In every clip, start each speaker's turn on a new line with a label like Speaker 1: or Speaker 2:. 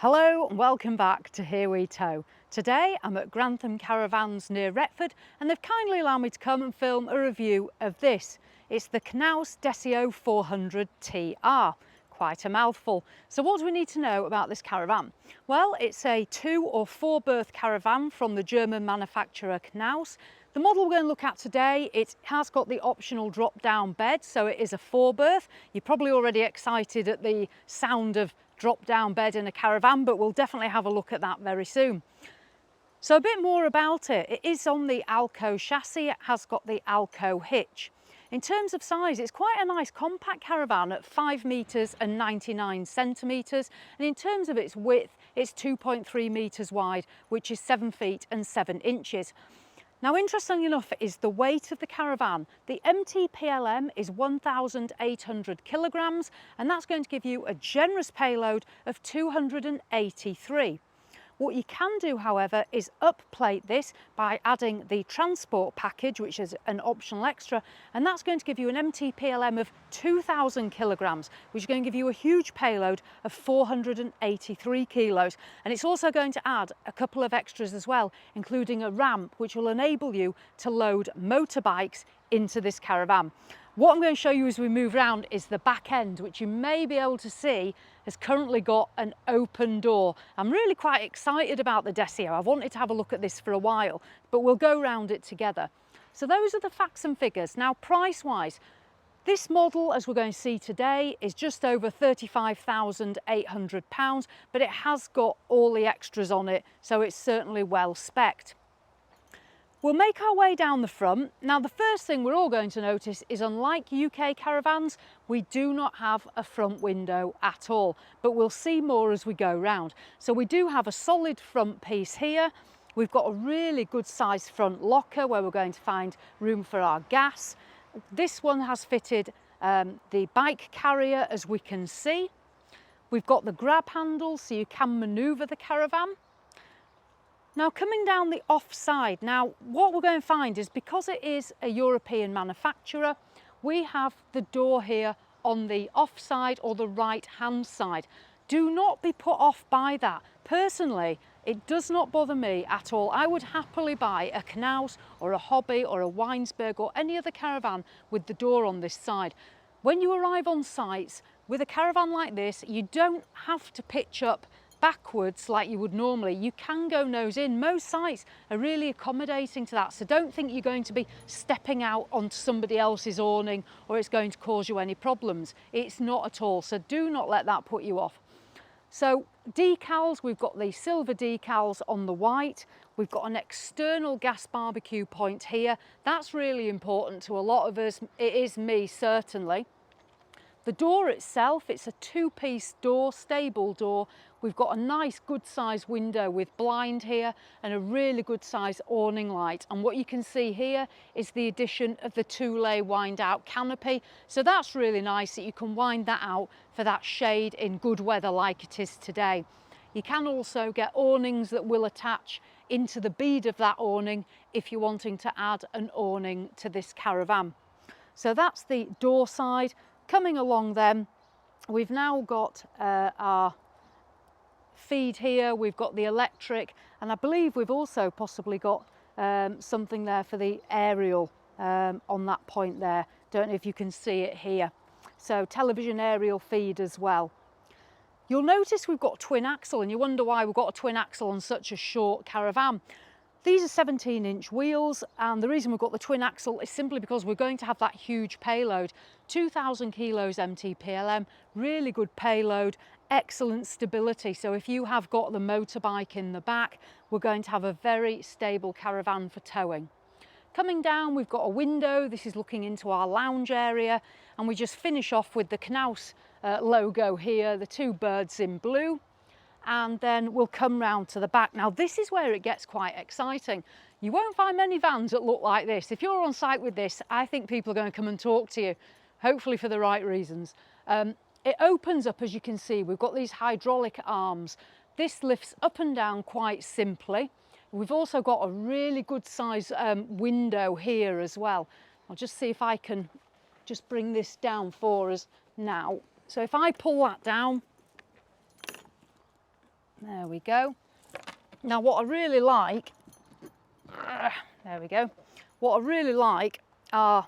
Speaker 1: Hello and welcome back to Here We Tow. Today I'm at Grantham Caravans near Retford and they've kindly allowed me to come and film a review of this. It's the Knaus Deseo 400 TR. Quite a mouthful. So what do we need to know about this caravan? Well, it's a 2 or 4 berth caravan from the German manufacturer Knaus. The model we're going to look at today, it has got the optional drop-down bed, so it is a 4 berth. You're probably already excited at the sound of drop-down bed in a caravan, but we'll definitely have a look at that very soon. So a bit more about it. It is on the Alco chassis. It has got the Alco hitch. In terms of size, it's quite a nice compact caravan at 5 metres and 99 centimetres. And in terms of its width, it's 2.3 metres wide, which is 7 feet and 7 inches. Now, interestingly enough, is the weight of the caravan. The MTPLM is 1,800 kilograms, and that's going to give you a generous payload of 283. What you can do, however, is upplate this by adding the transport package, which is an optional extra, and that's going to give you an MTPLM of 2,000 kilograms, which is going to give you a huge payload of 483 kilos. And it's also going to add a couple of extras as well, including a ramp, which will enable you to load motorbikes into this caravan. What I'm going to show you as we move around is the back end, which you may be able to see has currently got an open door. I'm really quite excited about the Deseo. I've wanted to have a look at this for a while, but we'll go round it together. So those are the facts and figures. Now, price-wise, this model, as we're going to see today, is just over £35,800, but it has got all the extras on it, so it's certainly well spec'd. We'll make our way down the front. Now, the first thing we're all going to notice is, unlike UK caravans, we do not have a front window at all, but we'll see more as we go round. So we do have a solid front piece here. We've got a really good sized front locker where we're going to find room for our gas. This one has fitted the bike carrier, as we can see. We've got the grab handle so you can manoeuvre the caravan. Now, coming down the off side, now what we're going to find is, because it is a European manufacturer, we have the door here on the off side or the right hand side. Do not be put off by that. Personally, it does not bother me at all. I would happily buy a Knaus or a Hobby or a Weinsberg or any other caravan with the door on this side. When you arrive on sites with a caravan like this, you don't have to pitch up backwards like you would normally. You can go nose in. Most sites are really accommodating to that, so don't think you're going to be stepping out onto somebody else's awning or it's going to cause you any problems. It's not at all, so do not let that put you off. So decals, we've got the silver decals on the white. We've got an external gas barbecue point here. That's really important to a lot of us. It is me, certainly. The door itself, it's a 2-piece door, stable door. We've got a nice good sized window with blind here and a really good sized awning light. And what you can see here is the addition of the 2-lay wind out canopy. So that's really nice that you can wind that out for that shade in good weather like it is today. You can also get awnings that will attach into the bead of that awning if you're wanting to add an awning to this caravan. So that's the door side. Coming along then, we've now got our feed here, we've got the electric, and I believe we've also possibly got something there for the aerial on that point there. Don't know if you can see it here. So television aerial feed as well. You'll notice we've got twin axle, and you wonder why we've got a twin axle on such a short caravan. These are 17-inch wheels, and the reason we've got the twin axle is simply because we're going to have that huge payload. 2,000 kilos MTPLM, really good payload, excellent stability. So if you have got the motorbike in the back, we're going to have a very stable caravan for towing. Coming down, we've got a window. This is looking into our lounge area, and we just finish off with the Knaus logo here, the 2 birds in blue. And then we'll come round to the back. Now, this is where it gets quite exciting. You won't find many vans that look like this. If you're on site with this, I think people are going to come and talk to you, hopefully for the right reasons. It opens up, as you can see. We've got these hydraulic arms. This lifts up and down quite simply. We've also got a really good size window here as well. I'll just see if I can just bring this down for us now. So if I pull that down, There we go. Now what I really like, there we go. What I really like are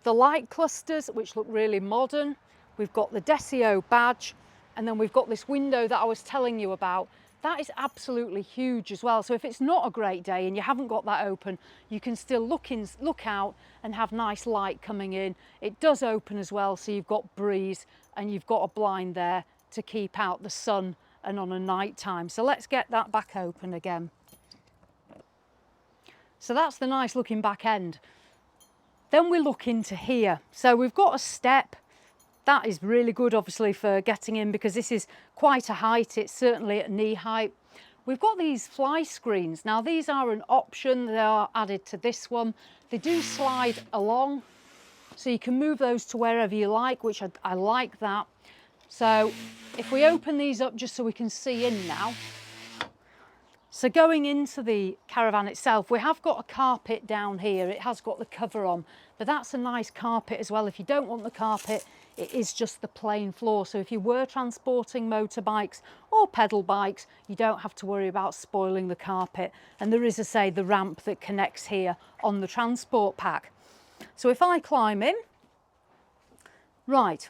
Speaker 1: the light clusters, which look really modern. We've got the Deseo badge, and then we've got this window that I was telling you about. That is absolutely huge as well. So if it's not a great day and you haven't got that open, you can still look out and have nice light coming in. It does open as well, so you've got breeze and you've got a blind there to keep out the sun and on a night time. So let's get that back open again. So that's the nice looking back end. Then we look into here. So we've got a step. That is really good, obviously, for getting in, because this is quite a height. It's certainly at knee height. We've got these fly screens. Now, these are an option. They are added to this one. They do slide along, so you can move those to wherever you like, which I like that. So if we open these up just so we can see in now. So going into the caravan itself, we have got a carpet down here. It has got the cover on, but that's a nice carpet as well. If you don't want the carpet, it is just the plain floor. So if you were transporting motorbikes or pedal bikes, you don't have to worry about spoiling the carpet. And there is, as I say, the ramp that connects here on the transport pack. So if I climb in, right,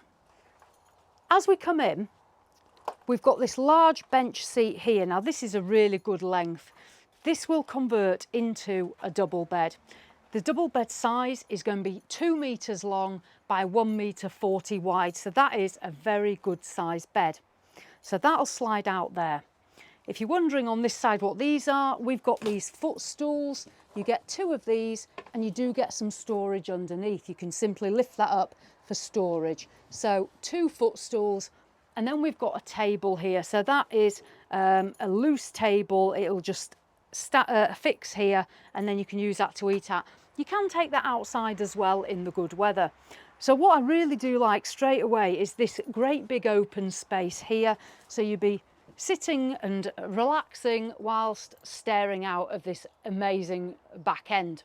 Speaker 1: as we come in, we've got this large bench seat here. Now this is a really good length. This will convert into a double bed. The double bed size is going to be 2 meters long by 1.40 meter wide. So that is a very good size bed. So that'll slide out there. If you're wondering on this side what these are, we've got these footstools. You get 2 of these and you do get some storage underneath. You can simply lift that up for storage. So 2 footstools. And then we've got a table here. So that is a loose table. It'll just fix here, and then you can use that to eat at. You can take that outside as well in the good weather. So what I really do like straight away is this great big open space here. So you'd be sitting and relaxing whilst staring out of this amazing back end.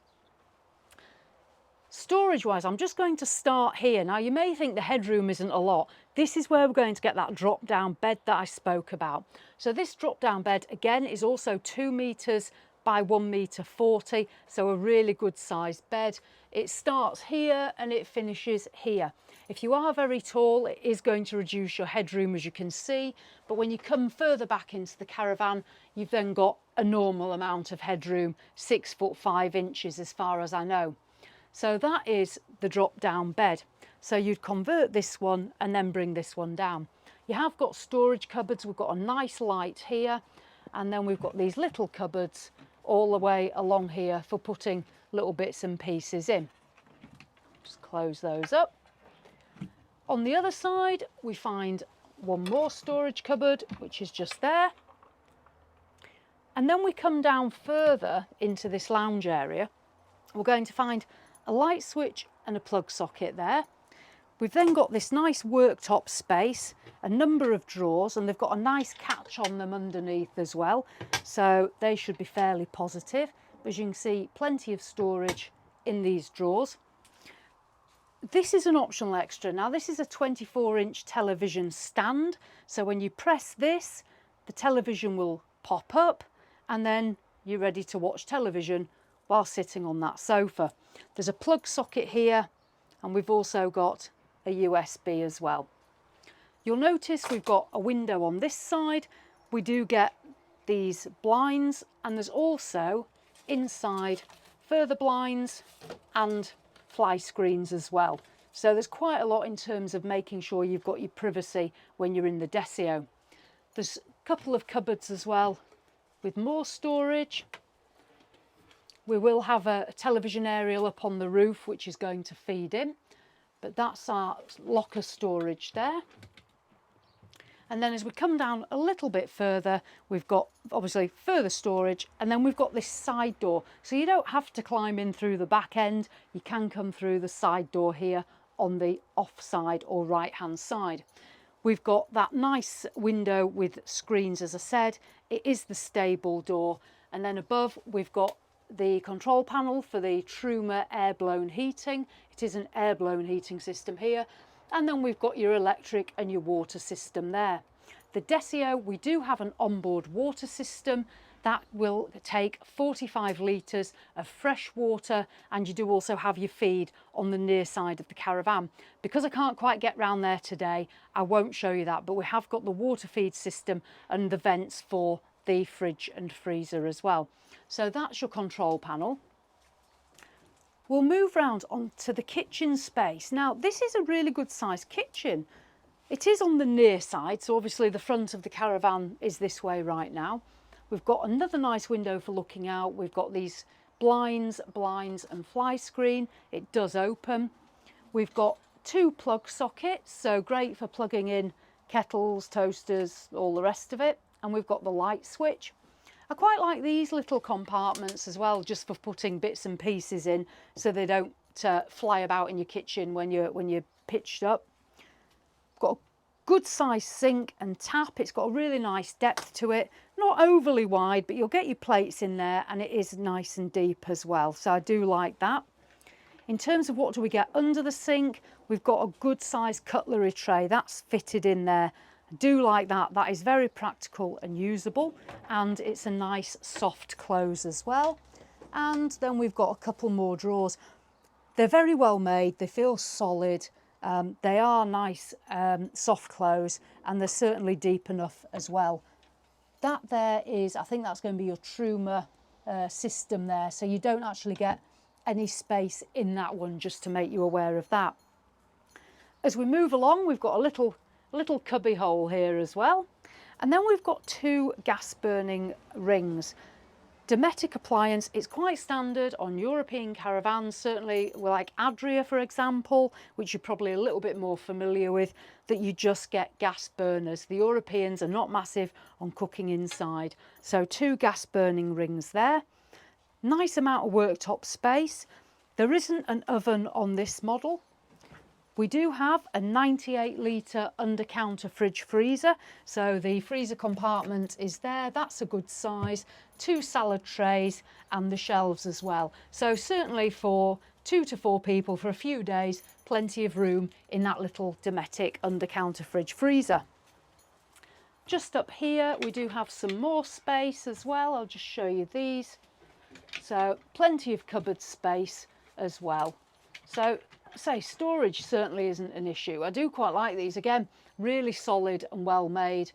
Speaker 1: Storage wise, I'm just going to start here. Now you may think the headroom isn't a lot. This is where we're going to get that drop down bed that I spoke about. So this drop down bed again is also 2 meters by 1.40 meter, so a really good sized bed. It starts here and it finishes here. If you are very tall, it is going to reduce your headroom, as you can see, but when you come further back into the caravan, you've then got a normal amount of headroom, 6'5" as far as I know. So that is the drop down bed. So you'd convert this one and then bring this one down. You have got storage cupboards. We've got a nice light here, and then we've got these little cupboards all the way along here for putting little bits and pieces in. Just close those up. On the other side, we find one more storage cupboard, which is just there. And then we come down further into this lounge area. We're going to find a light switch and a plug socket there. We've then got this nice worktop space, a number of drawers, and they've got a nice catch on them underneath as well. So they should be fairly positive. As you can see, plenty of storage in these drawers. This is an optional extra. Now this is a 24-inch television stand. So when you press this, the television will pop up and then you're ready to watch television while sitting on that sofa. There's a plug socket here, and we've also got a USB as well. You'll notice we've got a window on this side. We do get these blinds, and there's also inside further blinds and fly screens as well. So there's quite a lot in terms of making sure you've got your privacy when you're in the Deseo. There's a couple of cupboards as well with more storage. We will have a television aerial up on the roof, which is going to feed in, but that's our locker storage there. And then as we come down a little bit further, we've got obviously further storage, and then we've got this side door. So you don't have to climb in through the back end. You can come through the side door here on the off side or right hand side. We've got that nice window with screens, as I said. It is the stable door. And then above we've got the control panel for the Truma air-blown heating. It is an air-blown heating system here. And then we've got your electric and your water system there. The Deseo, we do have an onboard water system that will take 45 litres of fresh water, and you do also have your feed on the near side of the Caravan. Because I can't quite get round there today, I won't show you that, but we have got the water feed system and the vents for the fridge and freezer as well. So that's your control panel. We'll move round onto the kitchen space. Now, this is a really good sized kitchen. It is on the near side, so obviously the front of the Caravan is this way right now. We've got another nice window for looking out. We've got these blinds and fly screen. It does open. We've got 2 plug sockets, so great for plugging in kettles, toasters, all the rest of it. And we've got the light switch. I quite like these little compartments as well, just for putting bits and pieces in so they don't fly about in your kitchen when you're pitched up. Got a good sized sink and tap. It's got a really nice depth to it, not overly wide, but you'll get your plates in there, and it is nice and deep as well, so I do like that. In terms of what do we get under the sink, we've got a good sized cutlery tray that's fitted in there. I do like that. That is very practical and usable, and it's a nice soft close as well. And then we've got a couple more drawers. They're very well made, they feel solid. They are nice soft close, and they're certainly deep enough as well. That there is, I think that's going to be your Truma system there, so you don't actually get any space in that one, just to make you aware of that. As we move along, we've got a little cubby hole here as well, and then we've got 2 gas burning rings. Dometic appliance, it's quite standard on European caravans, certainly like Adria for example, which you're probably a little bit more familiar with, that you just get gas burners. The Europeans are not massive on cooking inside, so 2 gas burning rings there. Nice amount of worktop space. There isn't an oven on this model. We do have a 98 litre under-counter fridge freezer, so the freezer compartment is there. That's a good size. 2 salad trays and the shelves as well. So certainly for 2 to 4 people for a few days, plenty of room in that little Dometic under-counter fridge freezer. Just up here we do have some more space as well. I'll just show you these. So plenty of cupboard space as well. So say storage certainly isn't an issue. I do quite like these. Again, really solid and well made.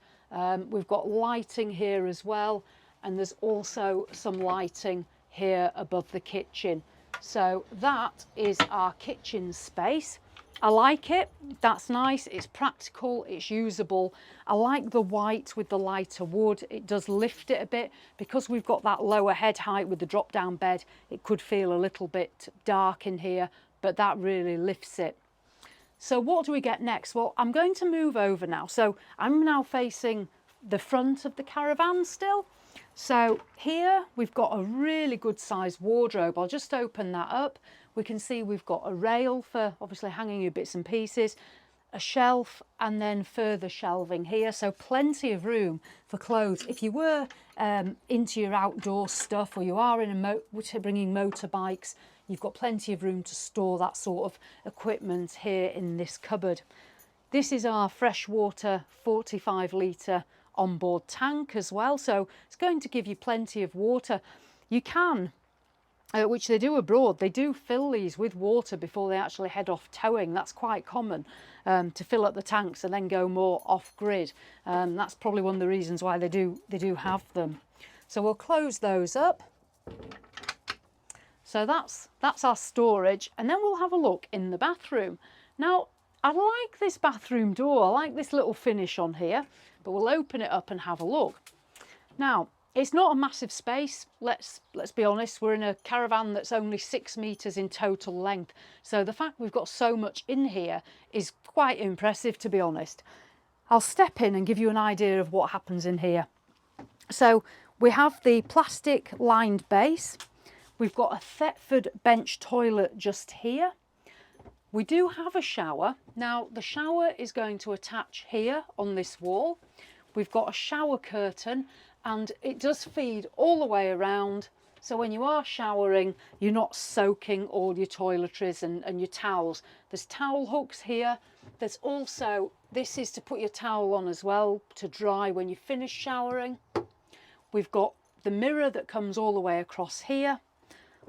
Speaker 1: We've got lighting here as well, and there's also some lighting here above the kitchen. So that is our kitchen space. I like it. That's nice. It's practical, it's usable. I like the white with the lighter wood. It does lift it a bit. Because we've got that lower head height with the drop down bed, it could feel a little bit dark in here, but that really lifts it. So what do we get next? Well, I'm going to move over now. So I'm now facing the front of the Caravan still. So here we've got a really good sized wardrobe. I'll just open that up. We can see we've got a rail for obviously hanging your bits and pieces, a shelf, and then further shelving here. So plenty of room for clothes. If you were into your outdoor stuff, or you are in bringing motorbikes, you've got plenty of room to store that sort of equipment here in this cupboard. This is our freshwater 45 litre onboard tank as well, so it's going to give you plenty of water. You can, which they do abroad, they do fill these with water before they actually head off towing. That's quite common, to fill up the tanks and then go more off grid. That's probably one of the reasons why they do have them. So we'll close those up. So that's our storage, and then we'll have a look in the bathroom. Now, I like this bathroom door. I like this little finish on here, but we'll open it up and have a look. Now, it's not a massive space. Let's be honest. We're in a Caravan that's only 6 metres in total length. So the fact we've got so much in here is quite impressive, to be honest. I'll step in and give you an idea of what happens in here. So we have the plastic lined base. We've got a Thetford bench toilet just here. We do have a shower. Now the shower is going to attach here on this wall. We've got a shower curtain, and it does feed all the way around So when you are showering, you're not soaking all your toiletries and your towels. There's towel hooks here. There's also, this is to put your towel on as well to dry when you finish showering. We've got the mirror that comes all the way across here.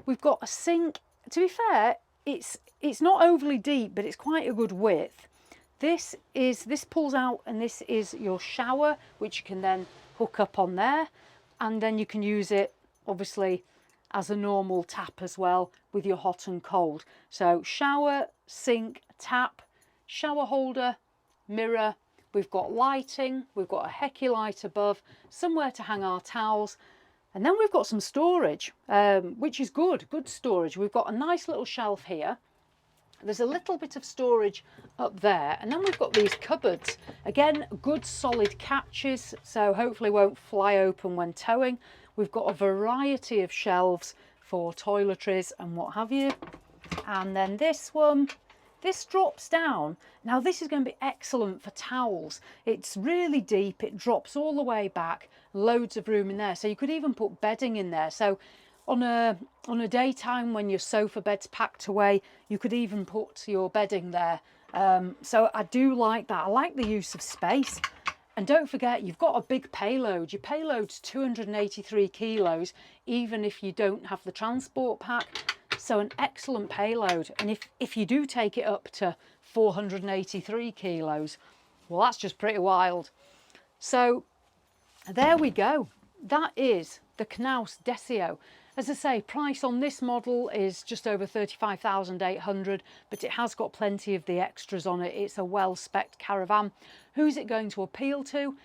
Speaker 1: We've got a sink. To be fair, it's not overly deep, but it's quite a good width. This pulls out, and this is your shower, which you can then hook up on there, and then you can use it obviously as a normal tap as well with your hot and cold. So shower, sink, tap, shower holder, mirror. We've got lighting, we've got a Hecky light above, somewhere to hang our towels, and then we've got some storage, which is good storage. We've got a nice little shelf here. There's a little bit of storage up there, and then we've got these cupboards. Again, good solid catches, so hopefully won't fly open when towing. We've got a variety of shelves for toiletries and what have you. And then this one, this drops down. Now this is going to be excellent for towels. It's really deep, it drops all the way back, loads of room in there. So you could even put bedding in there. So on a daytime when your sofa bed's packed away, you could even put your bedding there. So I do like that. I like the use of space. And don't forget, you've got a big payload. Your payload's 283 kilos, even if you don't have the transport pack. So an excellent payload. And if you do take it up to 483 kilos, well, that's just pretty wild. So there we go. That is the Knaus Deseo. As I say, price on this model is just over 35,800, but it has got plenty of the extras on it. It's a well-spec'd Caravan. Who's it going to appeal to?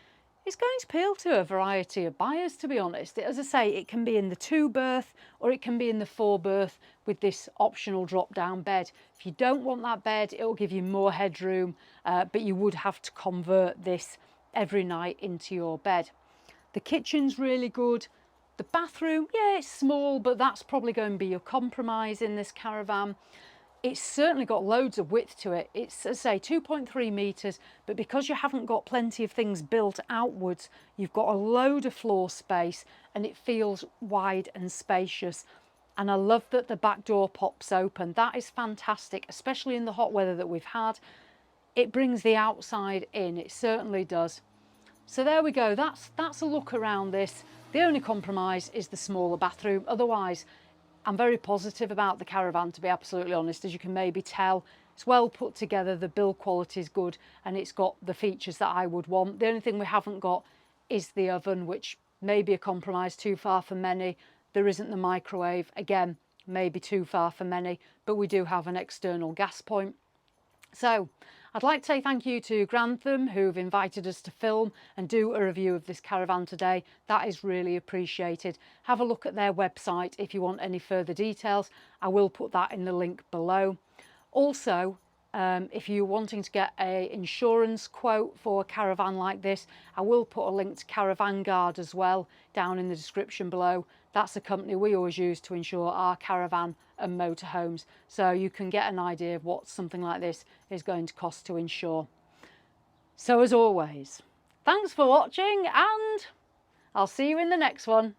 Speaker 1: It's going to appeal to a variety of buyers, to be honest. As I say, it can be in the 2-berth or it can be in the 4-berth with this optional drop-down bed. If you don't want that bed, it will give you more headroom, but you would have to convert this every night into your bed. The kitchen's really good. The bathroom, yeah, it's small, but that's probably going to be your compromise in this Caravan. It's certainly got loads of width to it. It's, as I say, 2.3 metres, but because you haven't got plenty of things built outwards, you've got a load of floor space and it feels wide and spacious. And I love that the back door pops open. That is fantastic, especially in the hot weather that we've had. It brings the outside in, it certainly does. So there we go, that's a look around this. The only compromise is the smaller bathroom. Otherwise, I'm very positive about the Caravan, to be absolutely honest. As you can maybe tell, it's well put together, the build quality is good, and it's got the features that I would want. The only thing we haven't got is the oven, which may be a compromise too far for many. There isn't the microwave, again, maybe too far for many, but we do have an external gas point. So I'd like to say thank you to Grantham, who've invited us to film and do a review of this Caravan today. That is really appreciated. Have a look at their website if you want any further details. I will put that in the link below. Also, if you're wanting to get an insurance quote for a Caravan like this, I will put a link to Caravan Guard as well down in the description below. That's a company we always use to insure our Caravan and motorhomes, so you can get an idea of what something like this is going to cost to insure. So as always, thanks for watching, and I'll see you in the next one.